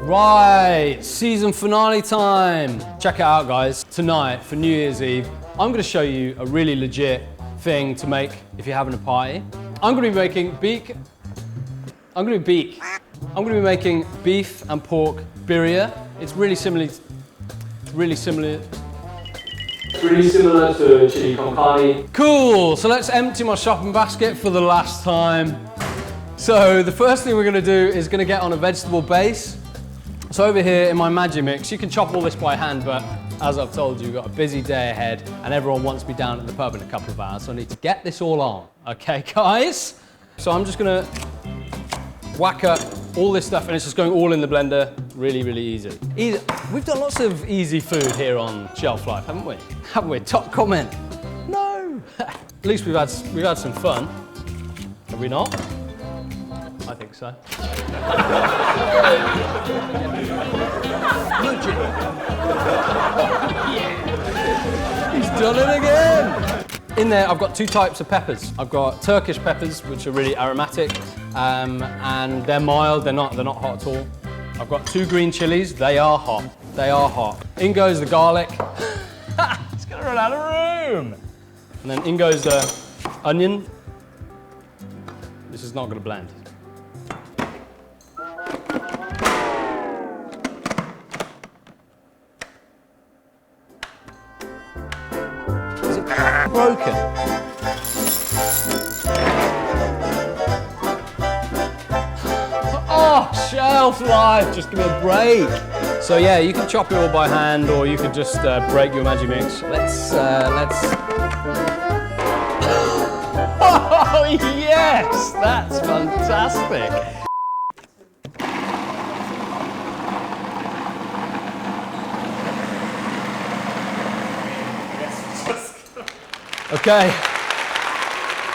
Right, season finale time. Check it out, guys. Tonight, for New Year's Eve, I'm gonna show you a really legit thing to make if you're having a party. I'm gonna be making beef and pork birria. It's really similar to chili con carne. Cool, so let's empty my shopping basket for the last time. So the first thing we're gonna do is gonna get on a vegetable base. So over here in my Magimix, you can chop all this by hand, but as I've told you, we've got a busy day ahead and everyone wants me down at the pub in a couple of hours, so I need to get this all on. Okay, guys? So I'm just gonna whack up all this stuff and it's just going all in the blender. Really, really easy. We've done lots of easy food here on Shelf Life, haven't we? Haven't we? Top comment. No. At least we've had some fun. Have we not? I think so. He's done it again. In there, I've got two types of peppers. I've got Turkish peppers, which are really aromatic, and they're mild. They're not hot at all. I've got two green chilies. They are hot. They are hot. In goes the garlic. It's gonna run out of room. And then in goes the onion. This is not gonna blend. Broken. Oh, Shelf Life, just give me a break. So yeah, you can chop it all by hand or you could just break your Magimix. Let's... Oh yes, that's fantastic. Okay,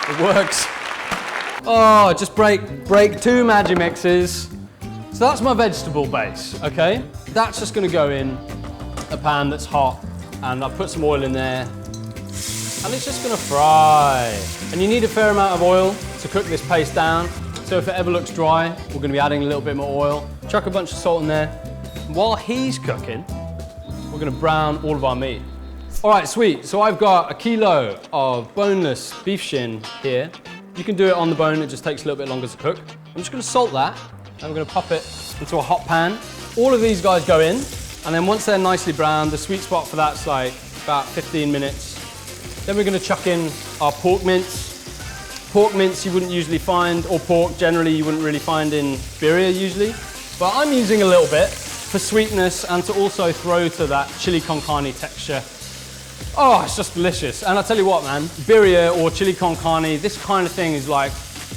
it works. Oh, just break two Magimixes. So that's my vegetable base, okay? That's just gonna go in a pan that's hot, and I've put some oil in there, and it's just gonna fry. And you need a fair amount of oil to cook this paste down. So if it ever looks dry, we're gonna be adding a little bit more oil. Chuck a bunch of salt in there. While he's cooking, we're gonna brown all of our meat. All right, sweet. So I've got a kilo of boneless beef shin here. You can do it on the bone, it just takes a little bit longer to cook. I'm just gonna salt that, and I'm gonna pop it into a hot pan. All of these guys go in, and then once they're nicely browned, the sweet spot for that's like about 15 minutes. Then we're gonna chuck in our pork mince. Pork mince you wouldn't usually find, or pork generally you wouldn't really find in birria usually. But I'm using a little bit for sweetness and to also throw to that chili con carne texture. Oh, it's just delicious. And I'll tell you what, man, birria or chili con carne, this kind of thing is like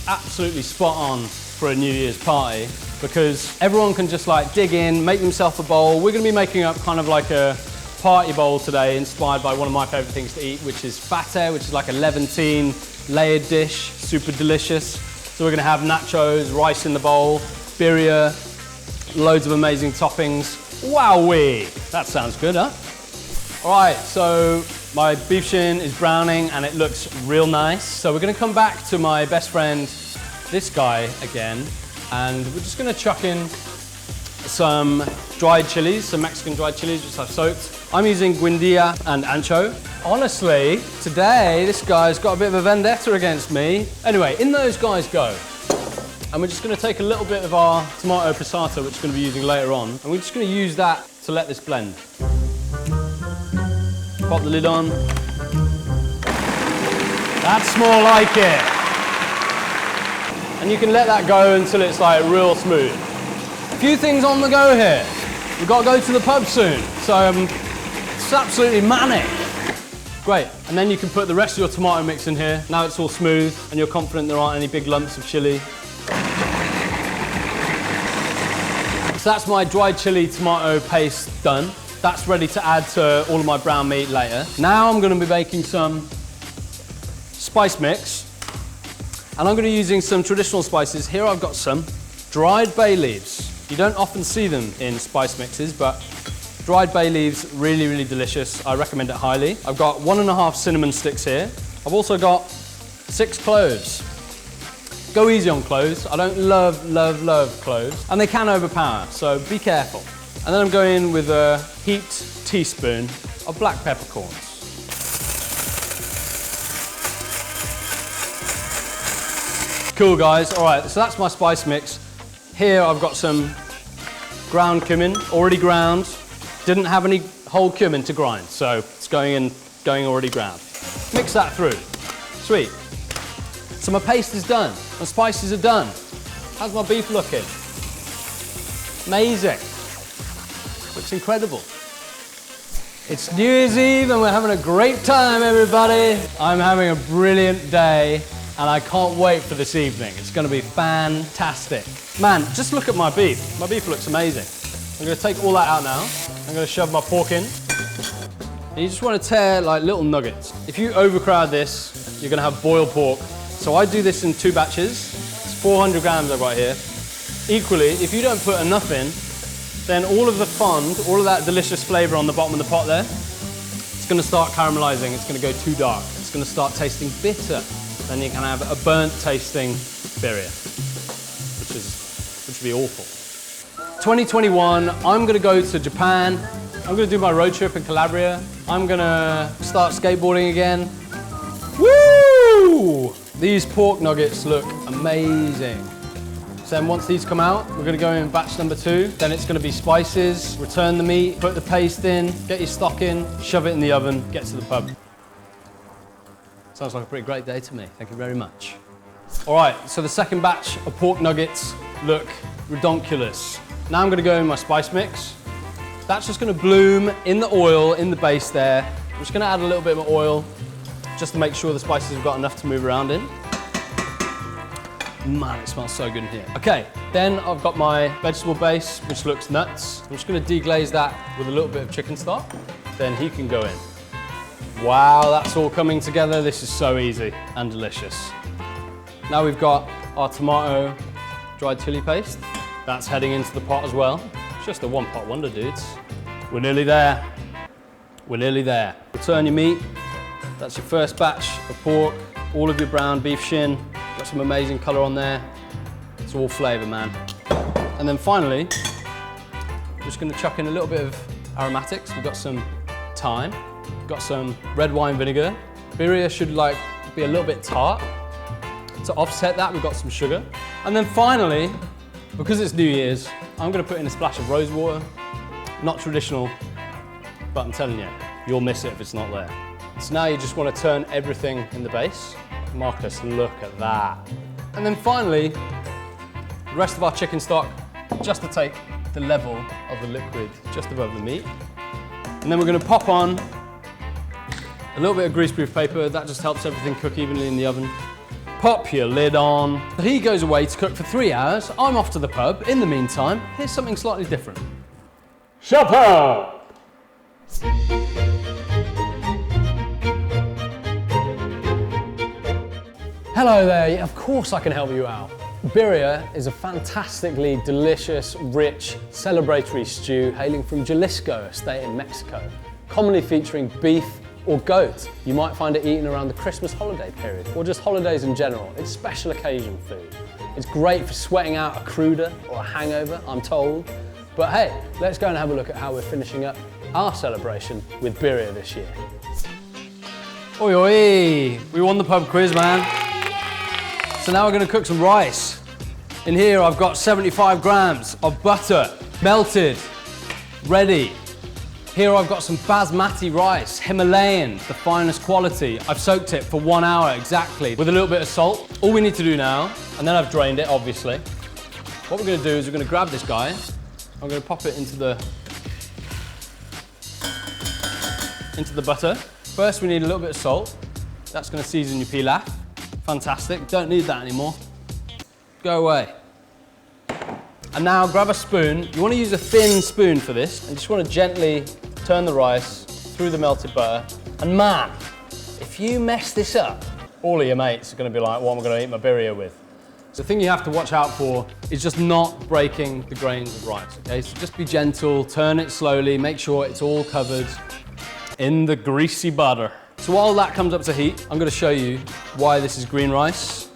absolutely spot on for a New Year's party because everyone can just like dig in, make themselves a bowl. We're gonna be making up kind of like a party bowl today inspired by one of my favorite things to eat, which is fateh, which is like a Levantine layered dish, super delicious. So we're gonna have nachos, rice in the bowl, birria, loads of amazing toppings. Wowee, that sounds good, huh? All right, so my beef shin is browning and it looks real nice. So we're gonna come back to my best friend, this guy again, and we're just gonna chuck in some dried chilies, some Mexican dried chilies, which I've soaked. I'm using guindilla and ancho. Honestly, today, this guy's got a bit of a vendetta against me. Anyway, in those guys go. And we're just gonna take a little bit of our tomato passata, which we're gonna be using later on, and we're just gonna use that to let this blend. Pop the lid on. That's more like it. And you can let that go until it's like real smooth. A few things on the go here. We've got to go to the pub soon, so it's absolutely manic. Great, and then you can put the rest of your tomato mix in here. Now it's all smooth and you're confident there aren't any big lumps of chili. So that's my dried chili tomato paste done. That's ready to add to all of my brown meat later. Now I'm gonna be making some spice mix. And I'm gonna be using some traditional spices. Here I've got some dried bay leaves. You don't often see them in spice mixes, but dried bay leaves, really, really delicious. I recommend it highly. I've got 1.5 cinnamon sticks here. I've also got 6 cloves. Go easy on cloves. I don't love cloves. And they can overpower, so be careful. And then I'm going in with a heaped teaspoon of black peppercorns. Cool, guys. All right, so that's my spice mix. Here I've got some ground cumin, already ground. Didn't have any whole cumin to grind, so it's going already ground. Mix that through. Sweet. So my paste is done. My spices are done. How's my beef looking? Amazing. Looks incredible. It's New Year's Eve and we're having a great time, everybody. I'm having a brilliant day and I can't wait for this evening. It's going to be fantastic. Man, just look at my beef. My beef looks amazing. I'm going to take all that out now. I'm going to shove my pork in. And you just want to tear like little nuggets. If you overcrowd this, you're going to have boiled pork. So I do this in 2 batches. It's 400 grams I've got here. Equally, if you don't put enough in, then all of the fond, all of that delicious flavour on the bottom of the pot there, it's going to start caramelising. It's going to go too dark. It's going to start tasting bitter. Then you can have a burnt tasting birria, which would be awful. 2021, I'm going to go to Japan. I'm going to do my road trip in Calabria. I'm going to start skateboarding again. Woo! These pork nuggets look amazing. So then once these come out, we're going to go in batch number 2. Then it's going to be spices, return the meat, put the paste in, get your stock in, shove it in the oven, get to the pub. Sounds like a pretty great day to me. Thank you very much. All right, so the second batch of pork nuggets look redonkulous. Now I'm going to go in my spice mix. That's just going to bloom in the oil, in the base there. I'm just going to add a little bit more oil just to make sure the spices have got enough to move around in. Man, it smells so good in here. Okay, then I've got my vegetable base, which looks nuts. I'm just going to deglaze that with a little bit of chicken stock. Then he can go in. Wow, that's all coming together. This is so easy and delicious. Now we've got our tomato dried chili paste. That's heading into the pot as well. It's just a one-pot wonder, dudes. We're nearly there. We're nearly there. Return your meat. That's your first batch of pork. All of your brown beef shin. Got some amazing colour on there. It's all flavour, man. And then finally, we're just going to chuck in a little bit of aromatics. We've got some thyme. Got some red wine vinegar. Birria should be a little bit tart. To offset that, we've got some sugar. And then finally, because it's New Year's, I'm going to put in a splash of rose water. Not traditional, but I'm telling you, you'll miss it if it's not there. So now you just want to turn everything in the base. Marcus, look at that. And then finally, the rest of our chicken stock, just to take the level of the liquid just above the meat. And then we're going to pop on a little bit of greaseproof paper. That just helps everything cook evenly in the oven. Pop your lid on. He goes away to cook for 3 hours. I'm off to the pub. In the meantime, here's something slightly different. Shopper! Hello there, yeah, of course I can help you out. Birria is a fantastically delicious, rich, celebratory stew hailing from Jalisco, a state in Mexico, commonly featuring beef or goat. You might find it eaten around the Christmas holiday period, or just holidays in general. It's special occasion food. It's great for sweating out a cruder or a hangover, I'm told. But hey, let's go and have a look at how we're finishing up our celebration with birria this year. Oi oi, we won the pub quiz, man. So now we're going to cook some rice. In here I've got 75 grams of butter, melted, ready. Here I've got some basmati rice, Himalayan, the finest quality. I've soaked it for 1 hour exactly with a little bit of salt. All we need to do now, and then I've drained it obviously. What we're going to do is we're going to grab this guy. I'm going to pop it into the butter. First we need a little bit of salt. That's going to season your pilaf. Fantastic, don't need that anymore. Go away. And now grab a spoon. You want to use a thin spoon for this and just want to gently turn the rice through the melted butter. And man, if you mess this up, all of your mates are going to be like, what am I going to eat my birria with? So the thing you have to watch out for is just not breaking the grains of rice, okay? So just be gentle, turn it slowly, make sure it's all covered in the greasy butter. So while that comes up to heat, I'm going to show you why this is green rice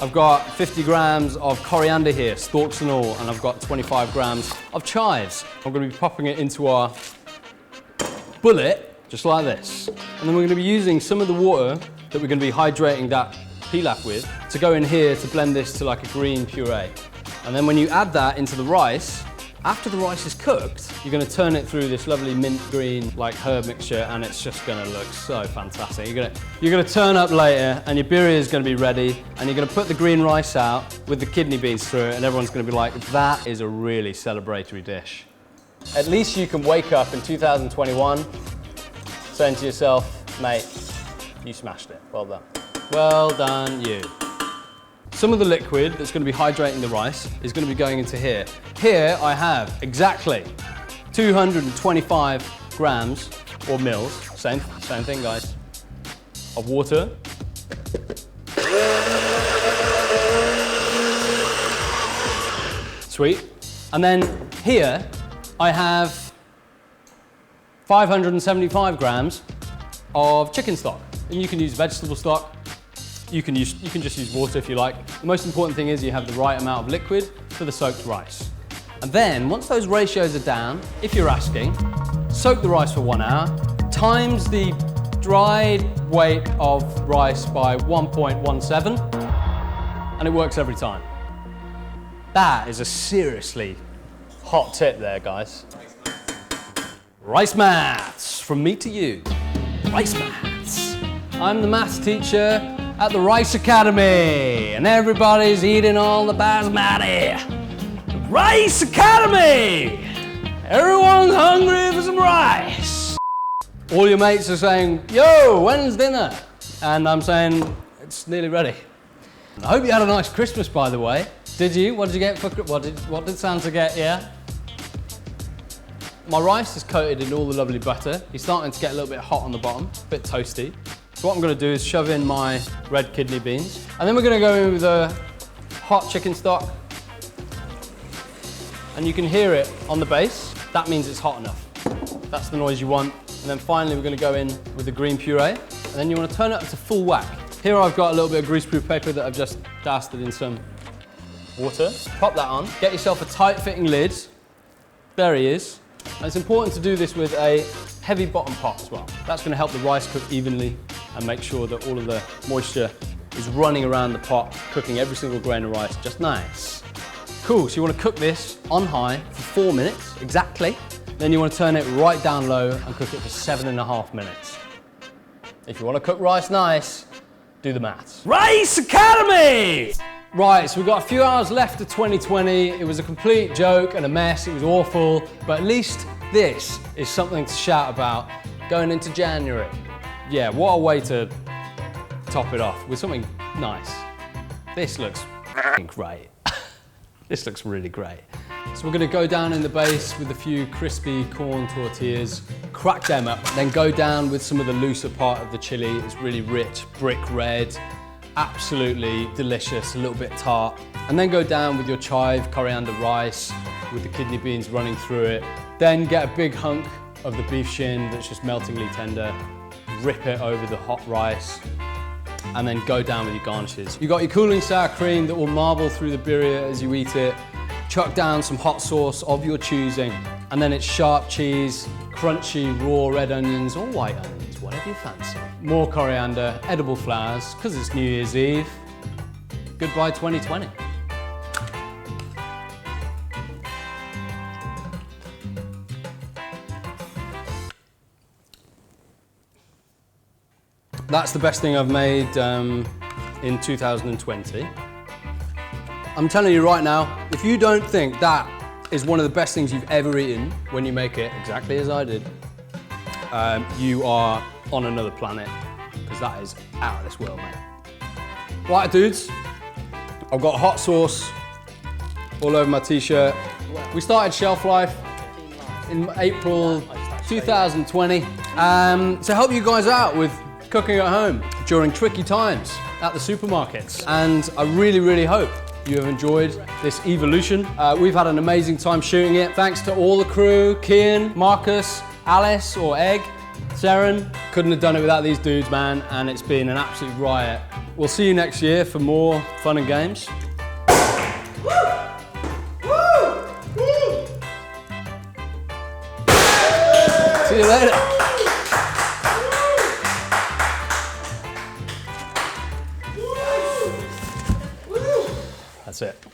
I've got 50 grams of coriander here, stalks and all, and I've got 25 grams of chives. I'm going to be popping it into our bullet, just like this. And then we're going to be using some of the water that we're going to be hydrating that pilaf with to go in here to blend this to like a green puree. And then when you add that into the rice, after the rice is cooked, you're going to turn it through this lovely mint green like herb mixture, and it's just going to look so fantastic. You're going to turn up later and your birria is going to be ready, and you're going to put the green rice out with the kidney beans through it, and everyone's going to be like, that is a really celebratory dish. At least you can wake up in 2021 saying to yourself, mate, you smashed it. Well done. Well done, you. Some of the liquid that's going to be hydrating the rice is going to be going into here. Here I have exactly 225 grams, or mils, same thing guys, of water. Sweet. And then here I have 575 grams of chicken stock. And you can use vegetable stock. You can just use water if you like. The most important thing is you have the right amount of liquid for the soaked rice. And then once those ratios are down, if you're asking, soak the rice for 1 hour, times the dried weight of rice by 1.17, and it works every time. That is a seriously hot tip there, guys. Rice maths, from me to you. Rice maths. I'm the maths teacher at the Rice Academy, and everybody's eating all the basmati. The Rice Academy! Everyone's hungry for some rice. All your mates are saying, yo, when's dinner? And I'm saying, it's nearly ready. I hope you had a nice Christmas, by the way. Did you? What did you get for, what did Santa get, yeah? My rice is coated in all the lovely butter. He's starting to get a little bit hot on the bottom, a bit toasty. So what I'm going to do is shove in my red kidney beans, and then we're going to go in with the hot chicken stock. And you can hear it on the base. That means it's hot enough. That's the noise you want. And then finally we're going to go in with the green puree, and then you want to turn it up to full whack. Here I've got a little bit of greaseproof paper that I've just dusted in some water. Pop that on. Get yourself a tight-fitting lid. There he is. And it's important to do this with a heavy bottom pot as well. That's going to help the rice cook evenly and make sure that all of the moisture is running around the pot, cooking every single grain of rice just nice. Cool, so you want to cook this on high for 4 minutes, exactly. Then you want to turn it right down low and cook it for 7.5 minutes. If you want to cook rice nice, do the maths. Rice Academy! Right, so we've got a few hours left of 2020. It was a complete joke and a mess, it was awful, but at least this is something to shout about going into January. Yeah, what a way to top it off with something nice. This looks great. This looks really great. So we're gonna go down in the base with a few crispy corn tortillas, crack them up, then go down with some of the looser part of the chili. It's really rich, brick red, absolutely delicious, a little bit tart. And then go down with your chive, coriander rice, with the kidney beans running through it. Then get a big hunk of the beef shin that's just meltingly tender, rip it over the hot rice, and then go down with your garnishes. You got your cooling sour cream that will marble through the birria as you eat it. Chuck down some hot sauce of your choosing, and then it's sharp cheese, crunchy raw red onions or white onions, whatever you fancy. More coriander, edible flowers, because it's New Year's Eve. Goodbye 2020. That's the best thing I've made in 2020. I'm telling you right now, if you don't think that is one of the best things you've ever eaten when you make it exactly as I did, you are on another planet, because that is out of this world, mate. Right, dudes, I've got hot sauce all over my t-shirt. We started Shelf Life in April 2020 to help you guys out with cooking at home during tricky times at the supermarkets. And I really, really hope you have enjoyed this evolution. We've had an amazing time shooting it. Thanks to all the crew, Kian, Marcus, Alice or Egg, Saren, couldn't have done it without these dudes, man, and it's been an absolute riot. We'll see you next year for more fun and games. See you later. That's it.